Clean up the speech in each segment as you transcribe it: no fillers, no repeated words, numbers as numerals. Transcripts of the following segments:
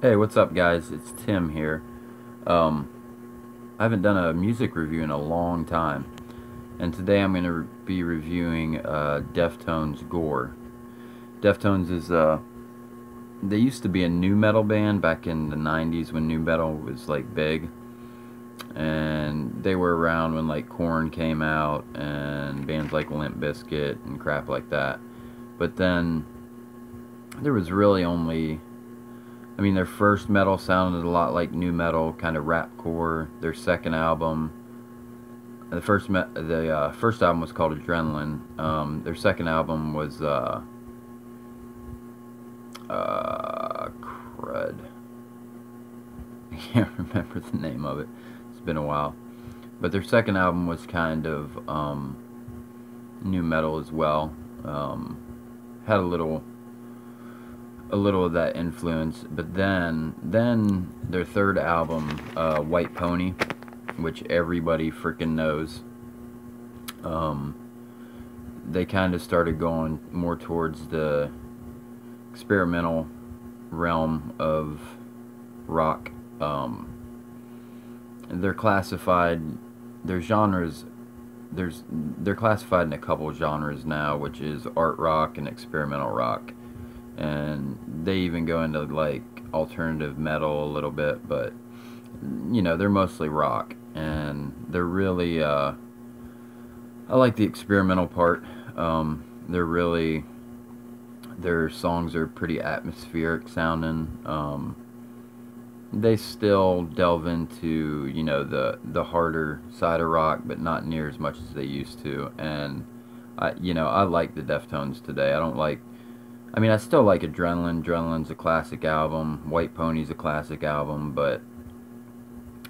Hey, what's up, guys? It's Tim here. Um, I haven't done a music review in a long time, and today I'm going to be reviewing Deftones' Gore. Deftones is they used to be a new metal band back in the '90s when new metal was like big, and they were around when like Korn came out and bands like Limp Bizkit and crap like that. But then there was really only their first metal sounded a lot like new metal, kind of rapcore. Their second album, the first album was called Adrenaline. Their second album was crud. I can't remember the name of it. It's been a while. But their second album was kind of new metal as well. Had a little of that influence, but then their third album, White Pony, which everybody freaking knows, um, they kind of started going more towards the experimental realm of rock. They're classified, their genres, they're classified in a couple genres now, which is art rock and experimental rock, and they even go into like alternative metal a little bit, but they're mostly rock, and they're really I like the experimental part. They're really their songs are pretty atmospheric sounding. They still delve into the harder side of rock, but not near as much as they used to. And I like the Deftones today. I don't like I still like Adrenaline. Adrenaline's a classic album. White Pony's a classic album, but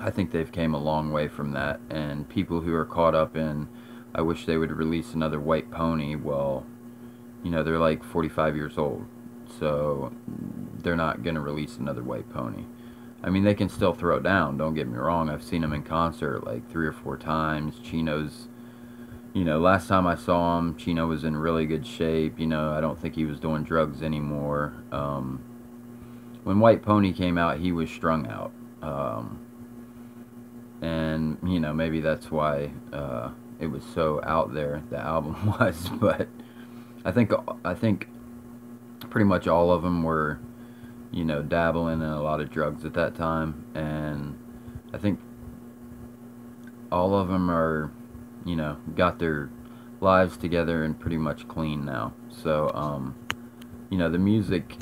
I think they've came a long way from that. And people who are caught up in, I wish they would release another White Pony, well, they're like 45 years old. So they're not going to release another White Pony. They can still throw down, don't get me wrong. I've seen them in concert like 3 or 4 times. Chino's last time I saw him, Chino was in really good shape. I don't think he was doing drugs anymore. When White Pony came out, he was strung out. And, maybe that's why it was so out there, the album was. But I think pretty much all of them were, dabbling in a lot of drugs at that time. And I think all of them are got their lives together and pretty much clean now. So, the music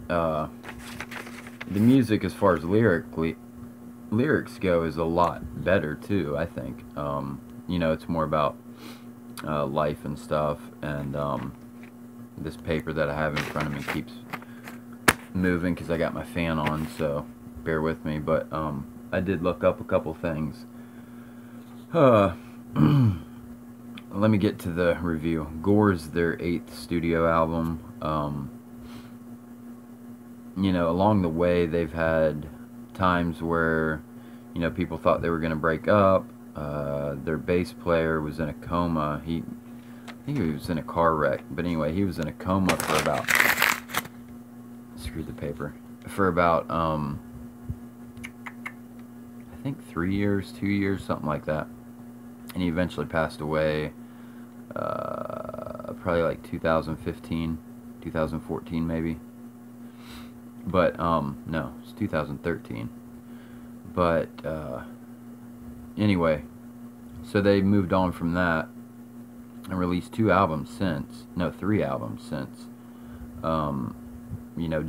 as far as lyrics go is a lot better too, I think. It's more about life and stuff, and this paper that I have in front of me keeps moving because I got my fan on, so bear with me. But I did look up a couple things. Let me get to the review. Gore's their 8th studio album. Along the way they've had times where, people thought they were going to break up. Their bass player was in a coma. I think he was in a car wreck. But anyway, he was in a coma for about, screwed the paper, for about, I think 3 years, 2 years, something like that. And he eventually passed away. Probably like 2015, 2014 maybe. But no, it's 2013. But anyway, so they moved on from that and released 3 albums since.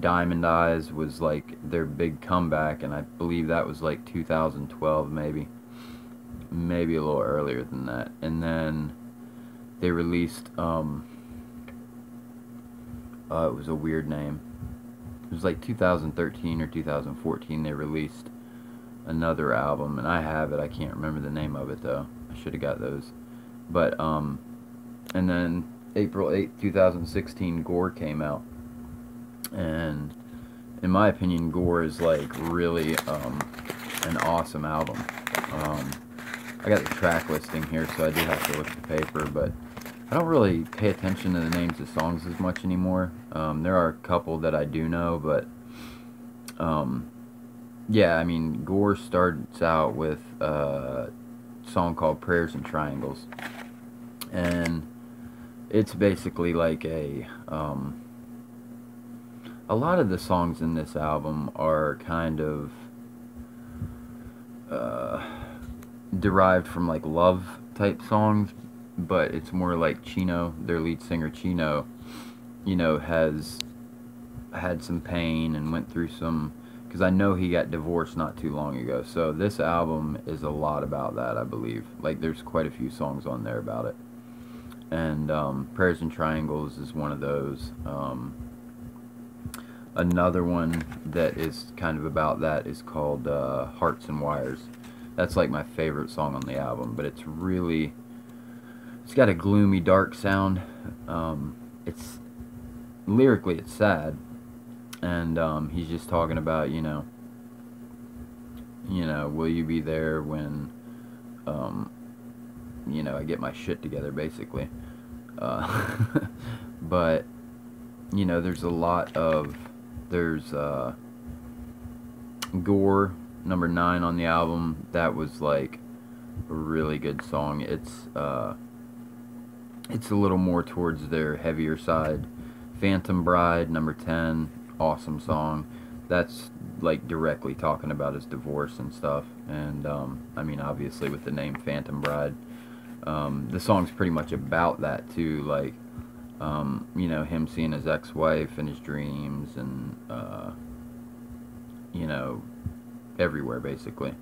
Diamond Eyes was like their big comeback, and I believe that was like 2012 maybe a little earlier than that. And then they released it was a weird name. It was like 2013 or 2014 they released another album, and I have it. I can't remember the name of it though. I should have got those. But and then April 8th, 2016, Gore came out. And in my opinion, Gore is like really an awesome album. I got the track listing here, so I do have to look at the paper, but I don't really pay attention to the names of songs as much anymore. There are a couple that I do know, but Yeah, I mean, Gore starts out with a song called Prayers and Triangles. And it's basically like a lot of the songs in this album are kind of uh, derived from like love type songs, but it's more like Chino, their lead singer Chino, has had some pain and went through some, because I know he got divorced not too long ago. So this album is a lot about that, I believe. Like there's quite a few songs on there about it. And Prayers and Triangles is one of those. Another one that is kind of about that is called Hearts and Wires. That's like my favorite song on the album, but it's got a gloomy, dark sound. It's lyrically it's sad, and he's just talking about will you be there when I get my shit together, basically. Uh, but there's a lot of there's Gore, number 9 on the album. That was like a really good song. It's a little more towards their heavier side. Phantom Bride, number 10, awesome song. That's like directly talking about his divorce and stuff. And I mean, obviously with the name Phantom Bride, the song's pretty much about that too. Like him seeing his ex-wife in his dreams, and everywhere basically.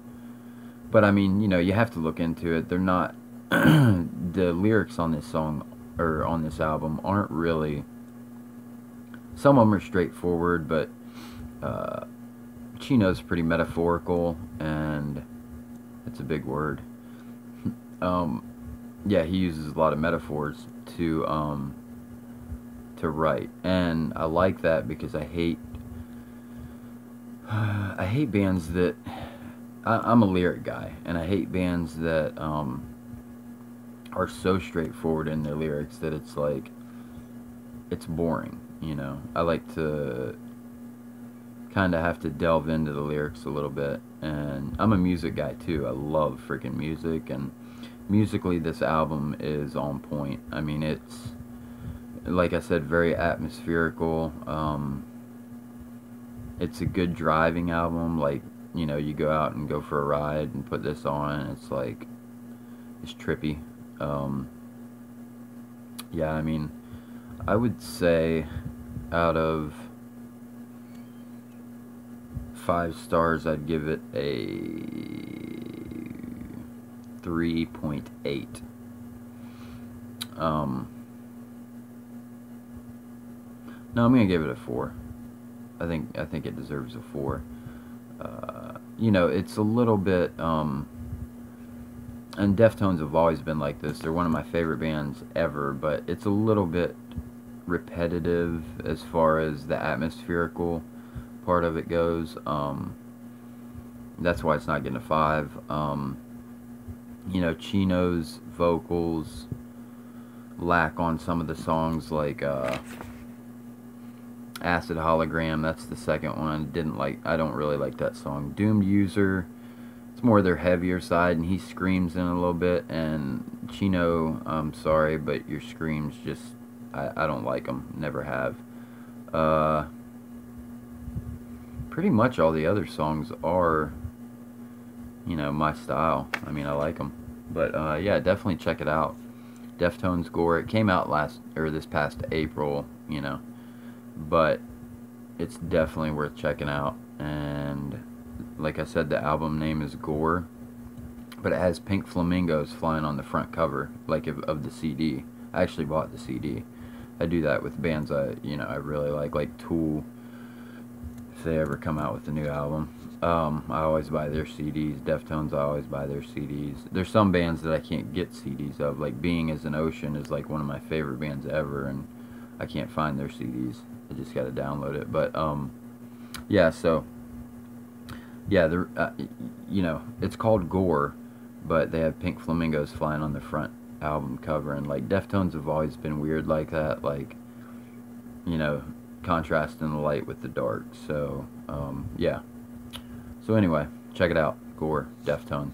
But I mean, you have to look into it. They're not the lyrics on this song or on this album aren't really. Some of them are straightforward, but Chino's pretty metaphorical, and it's a big word. Yeah, he uses a lot of metaphors to write, and I like that because I hate bands that I'm a lyric guy, and I hate bands that are so straightforward in their lyrics that it's like it's boring. I like to kind of have to delve into the lyrics a little bit, and I'm a music guy too. I love freaking music, and musically this album is on point. I mean, it's like I said, very atmospherical. It's a good driving album. Like, you go out and go for a ride and put this on, and it's like, it's trippy. Yeah, I mean, I would say out of 5 stars, I'd give it a 3.8. No, I'm gonna give it a 4. I think it deserves a 4. It's a little bit. And Deftones have always been like this. They're one of my favorite bands ever, but it's a little bit repetitive as far as the atmospherical part of it goes. That's why it's not getting a 5. Chino's vocals lack on some of the songs, like Acid Hologram. That's the second one. I don't really like that song. Doomed User, it's more their heavier side, and he screams in a little bit. And Chino, I'm sorry, but your screams just, I don't like them. Never have. Pretty much all the other songs are, my style. I mean, I like them. But yeah, definitely check it out. Deftones Gore. It came out this past April, but it's definitely worth checking out. And like I said, the album name is Gore, but it has pink flamingos flying on the front cover, like of the CD. I actually bought the CD. I do that with bands I really like Tool. If they ever come out with a new album, I always buy their CDs. Deftones, I always buy their CDs. There's some bands that I can't get CDs of, like Being as an Ocean is like one of my favorite bands ever, and I can't find their CDs. I just gotta download it. But yeah, so yeah, it's called Gore, but they have pink flamingos flying on the front album cover, and like Deftones have always been weird like that, like contrasting the light with the dark. So yeah, So anyway, check it out. Gore, Deftones.